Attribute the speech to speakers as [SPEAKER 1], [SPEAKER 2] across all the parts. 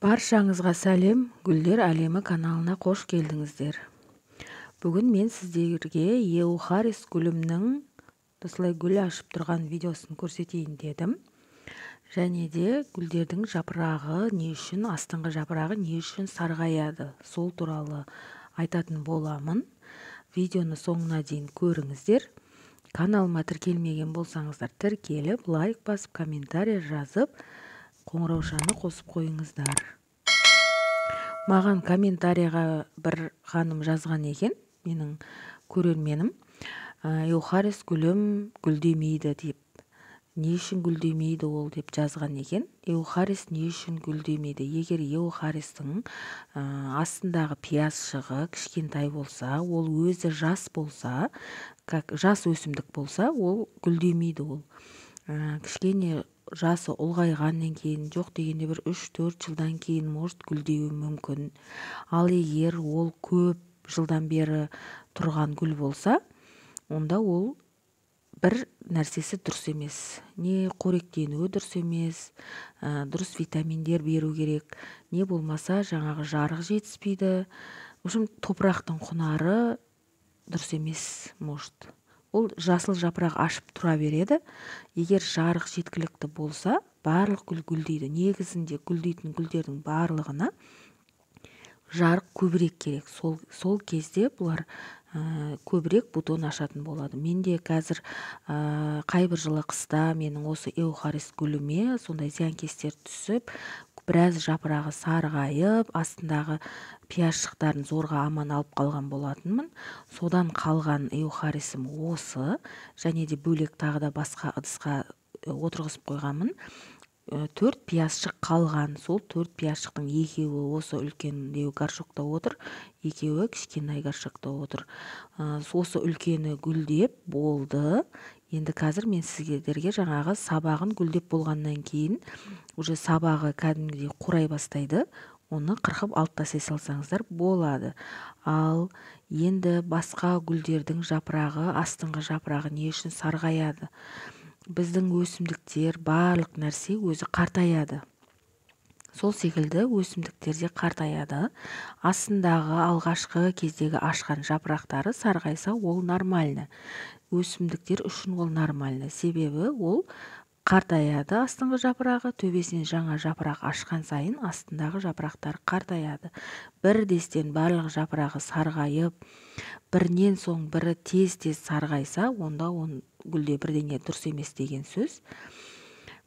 [SPEAKER 1] Баршаңызға сәлем, Гүлдер әлемі каналына қош келдіңіздер. Бүгін мен сіздерге Еухарис гүлімнің осылай гүл ашып тұрған видеосын көрсетейін дедім. Және де гүлдердің жапырағы не үшін, астыңғы жапырағы не үшін сарғаяды, сол туралы айтатын боламын. Видеоны соңына дейін көріңіздер. Каналыма тіркелмеген болсаңыздар тіркеліп, лайк басып, комментарий жазып, қоңыраушаны қосып қойыңыздар. Маған комментарийға бір ханым жазған екен, менің көрерменім. Еухарис гүлім гүлдемейді деп. Не үшін гүлдемейді ол деп жазған екен. Еухарис не үшін гүлдемейді? Егер еухаристың астындағы пиязшығы кішкентай болса, ол өзі жас болса, жас өсімдік болса, ол гүлдемейді ол. Кішкене жасы ұлғайғаннан кейін, жоқ дегенде бір 3-4 жылдан кейін может гүлдеуі мүмкін. Ал егер ол көп жылдан бері тұрған гүл болса, онда ол бір нәрсесі дұрыс емес. Не қоректенуі дұрыс емес, дұрыс витаминдер беру керек, не болмаса жаңағы жарық жетіспейді. В общем, топырақтың құнары дұрыс емес, может. Ол жасыл жапырақ ашып тұра береді. Егер жарық жеткілікті болса, барлық гүл гүлдейді. Негізінде гүлдейтін гүлдердің барлығына жарық көбірек керек. Сол кезде бұлар көбірек бутон ашатын болады. Менде қазір қайбір жылы қыста менің осы еухарис гүліме сондай зиянкестер түсіп, біраз жапырағы сарғайып, астындағы пиязшықтарын зорға аман алып қалған болатынмын. Содан қалған еухарисім осы, және де бөлек тағы да басқа ыдысқа отырғызып қойғанмын. 4 пиязшық қалған. Сол 4 пиязшықтың екеуі осы үлкендеу горшокта отыр, екеуі кішкентай горшокта отыр. Осы үлкені гүлдеп болды. Енді қазір мен сіздерге жаңағы сабағын гүлдеп болғаннан кейін, уже сабағы кәдімгідей қурай бастайды. Оны қырқып алып тастай салсаңыздар болады. Ал енді басқа гүлдердің жапырағы, астыңғы жапырағы не үшін сарғаяды? Біздің өсімдіктер, барлық нәрсе өзі қартаяды. Сол секілді өсімдіктерде қартаяды. Астындағы алғашқы кездегі ашқан жапырақтары сарғайса, ол нормальны. Өсімдіктер үшін ол нормальны. Себебі ол қартаяды астыңғы жапырағы, төбесінен жаңа жапырақ ашқан сайын астындағы жапырақтар қартаяды. Бірдестен барлық жапырағы сарғайып, бірінен соң бірі тез-тез сарғайса, онда гүлде бірдеңе дұрыс емес деген сөз.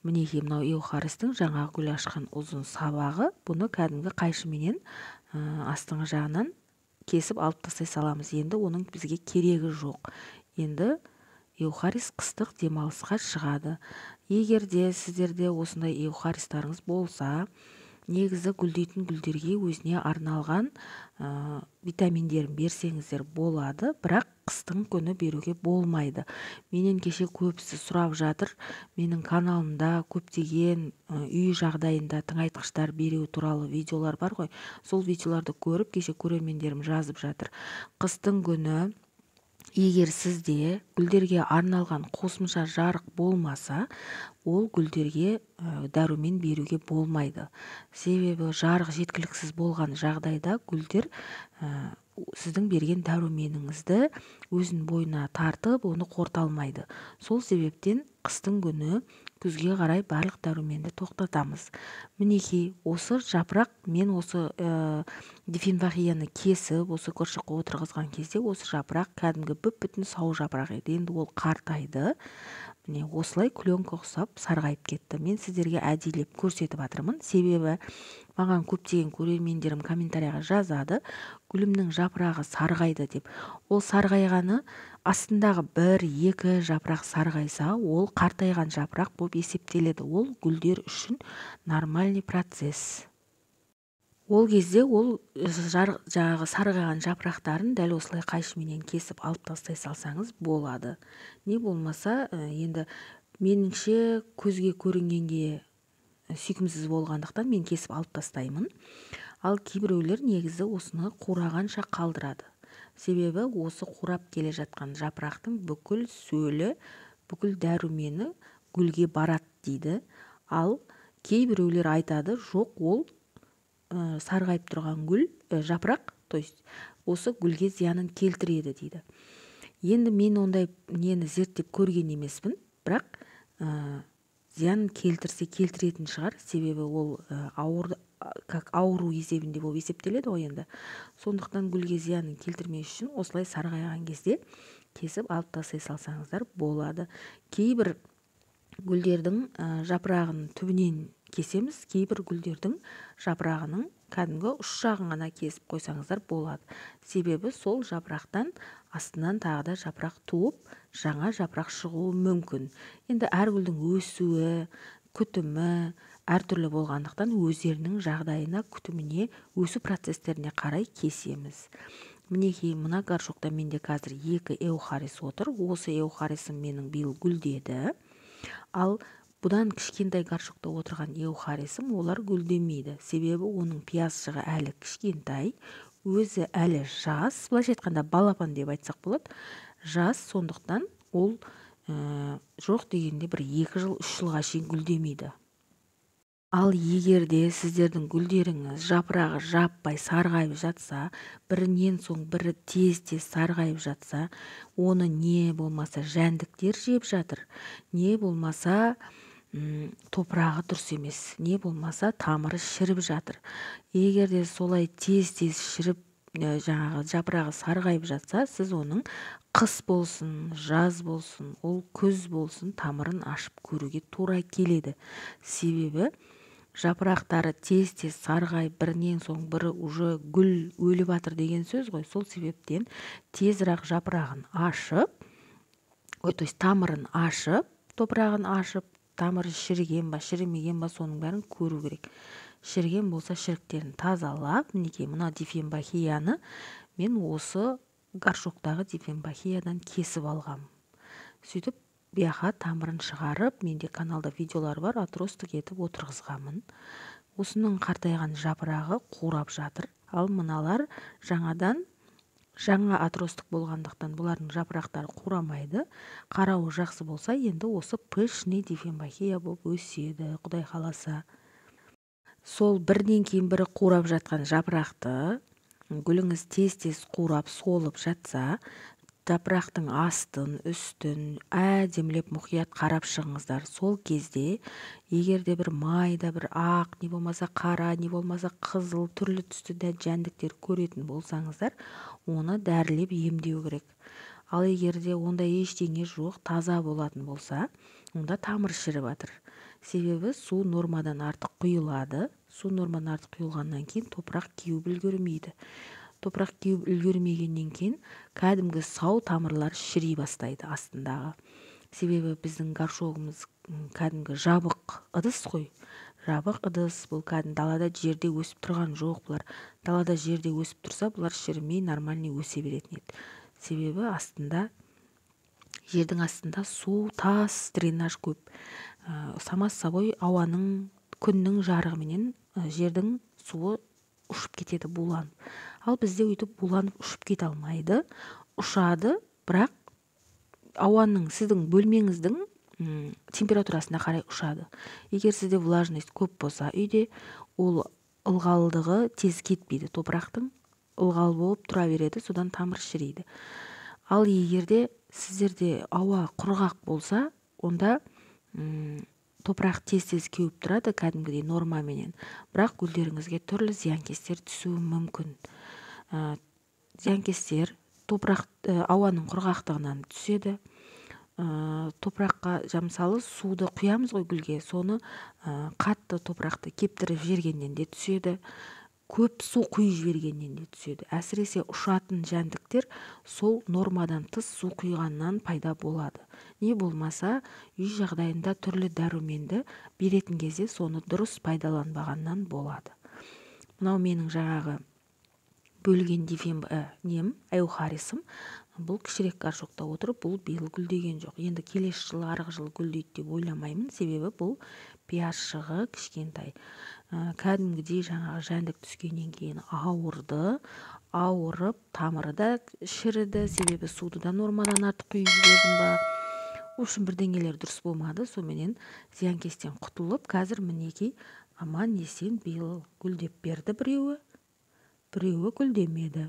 [SPEAKER 1] Мінекей мынау еухаристың жаңа гүл ашқан ұзын сабағы. Бұны кәдімгі қайшыменен астыңғы жағынан кесіп алып тастай саламыз. Енді оның бізге керегі жоқ. Енді еухарис қыстық демалысқа шығады. Егер де сіздерде осындай еухаристарыңыз болса, негізі гүлдейтін гүлдерге өзіне арналған витаминдерін берсеңіздер болады, бірақ қыстың күні беруге болмайды. Менен кеше көбісі сұрап жатыр, менің каналымда көптеген үй жағдайында тыңайтқыштар беру туралы видеолар бар ғой. Сол видеоларды көріп, кеше көрермендерім жазып жатыр. Қыстың күні егер сізде гүлдерге арналған қосымша жарық болмаса, ол гүлдерге дәрумен беруге болмайды. Себебі жарық жеткіліксіз болған жағдайда гүлдер сіздің берген дәруменіңізді өзінің бойына тартып, оны қорыта алмайды. Сол себептен қыстың күні күзге қарай барлық дәруменді тоқтатамыз. Мінекей осы жапырақ, мен осы дифенбахияны кесіп, осы горшокқа отырғызған кезде осы жапырақ кәдімгі бүп-бүтін сау жапырақ еді. Енді ол қартайды. Міне осылай пленка ұқсап сарғайып кетті. Мен сіздерге әдейлеп көрсетіп жатырмын. Себебі маған көптеген көрермендерім комментарийға жазады, гүлімнің жапырағы сарғайды деп. Ол сарғайғаны астындағы 1-2 жапырақ сарғайса, ол қартайған жапырақ болып есептеледі. Ол гүлдер үшін нормальный процесс. Ол кезде ол жаңағы сарғайған жапырақтарын дәл осылай қайшыменен кесіп алып тастай салсаңыз болады. Не болмаса, енді меніңше көзге көрінгенге сүйкімсіз болғандықтан мен кесіп алып тастаймын. Ал кейбіреулер негізі осыны қурағанша қалдырады. Себебі осы қурап келе жатқан жапырақтың бүкіл сөлі, бүкіл дәрумені гүлге барады дейді. Ал кейбіреулер айтады, жоқ, ол сарғайып тұрған гүл жапырақ, то есть осы гүлге зиянын келтіреді дейді. Енді мен ондай нені зерттеп көрген емеспін, бірақ зиянын келтірсе келтіретін шығар, себебі ол ауру есебінде болып есептеледі ғой енді. Сондықтан гүлге зиянын келтірмес үшін осылай сарғайған кезде кесіп алып тастай салсаңыздар болады. Кейбір гүлдердің жапырағын түбінен кесеміз, кейбір гүлдердің жапырағының кәдімгі ұш жағын ғана кесіп қойсаңыздар болады. Себебі сол жапырақтан астынан тағы да жапырақ туып, жаңа жапырақ шығуы мүмкін. Енді әр гүлдің өсуі, күтімі әртүрлі болғандықтан өздерінің жағдайына, күтіміне, өсу процестеріне қарай кесеміз. Мінекей мына горшокта менде қазір 2 эухарис отыр. Осы эухарисім менің биыл гүлдеді. Ал бұдан кішкентай горшокта отырған эухарисім олар гүлдемейді. Себебі оның пиязшығы әлі кішкентай, өзі әлі жас, былайша айтқанда балапан деп айтсақ болады. Жас, сондықтан ол жоқ дегенде бір 2 жыл, 3 жылға шейін гүлдемейді. Ал егерде сіздердің гүлдеріңіз жапырағы жаппай сарғайып жатса, бірінен соң бірі тез-тез сарғайып жатса, оны не болмаса жәндіктер жеп жатыр, не болмаса топырағы дұрыс емес, не болмаса тамыры шіріп жатыр. Егерде солай тез-тез шіріп, жаңағы жапырағы сарғайып жатса, сіз оның қыс болсын, жаз болсын, ол күз болсын, тамырын ашып көруге тура келеді. Себебі жапырақтары тез-тез сарғайып, бірінен соң бірі уже гүл өліп жатыр деген сөз ғой. Сол себептен тезірек жапырағын ашып, то есть тамырын ашып, топырағын ашып, тамыры шіріген ба, шірімеген ба, соның бәрін көру керек. Шіріген болса шіріктерін тазалап, мінекей мына дифенбахияны мен осы горшоктағы дифенбахиядан кесіп алғам. Сөйтіп бияқа тамырын шығарып, менде каналда видеолар бар, отростық етіп отырғызғамын. Осының қартайған жапырағы қурап жатыр. Ал мыналар жаңа отростық болғандықтан бұлардың жапырақтары қурамайды. Қарауы жақсы болса, енді осы пышный дифенбахия болып өседі, Құдай қаласа. Сол бірден кейін бірі қурап жатқан жапырақты гүліңіз тез-тез қурап, солып жатса, жапырақтың астын, үстін әдемілеп мұқият қарап шығыңыздар. Сол кезде егерде бір майда, бір ақ, не болмаса қара, не болмаса қызыл, түрлі түсті жәндіктер көретін болсаңыздар, оны дәрілеп емдеу керек. Ал егерде онда ештеңе жоқ, таза болатын болса, онда тамыр шіріп жатыр. Себебі су нормадан артық құйылады. Су нормадан артық құйылғаннан кейін топырақ кеуіп үлгермейді. Топырақ кеуіп үлгермегеннен кейін кәдімгі сау тамырлар шіри бастайды астындағы. Себебі біздің горшогымыз кәдімгі жабық ыдыс қой. Жабық ыдыс, бұл кәдімгі далада жерде өсіп тұрған жоқ. Бұлар далада жерде өсіп тұрса, бұлар шірімей нормальный өсе беретін еді. Себебі жердің астында су, тас, дренаж көп. Сама собой ауаның, күннің жарығыменен жердің суы ұшып кетеді, буланып. Ал бізде өйтіп буланып ұшып кете алмайды. Ұшады, бірақ ауаның, сіздің бөлмеңіздің температурасына қарай ұшады. Егер сізде влажность көп болса үйде, ол ылғалдығы тез кетпейді. Топырақтың ылғал болып тұра береді, содан тамыр шірейді. Ал егерде сіздерде ауа құрғақ болса, онда топырақ тез-тез кеуіп тұрады, кәдімгідей нормаменен. Бірақ гүлдеріңізге түрлі зиянкестер түсуі мүмкін. Зиянкестер ауаның құрғақтығынан түседі. Топыраққа мысалы суды құямыз ғой гүлге, соны қатты топырақты кептіріп жібергеннен де түседі. Көп су құйып жібергеннен де түседі. Әсіресе ұшатын жәндіктер сол нормадан тыс су құйғаннан пайда болады. Не болмаса үй жағдайында түрлі дәруменді беретін кезде соны дұрыс пайдаланбағаннан болады. Мынау менің жаңағы бөлген эухарисім. Бұл кішірек горшокта отырып, бұл биыл гүлдеген жоқ. Енді келесі жылы, арғы жылы гүлдейді деп ойламаймын, себебі бұл пиязшығы кішкентай. Кәдімгідей жаңағы жәндік түскеннен кейін ауырып, тамыры да шіріді, себебі суды да нормадан артық құйып жібердім ба. В общем, бірдеңелер дұрыс болмады, соменен зиянкестен құтылып, қазір мінекей аман есен биыл гүлдеп берді біреуі гүлдемеді.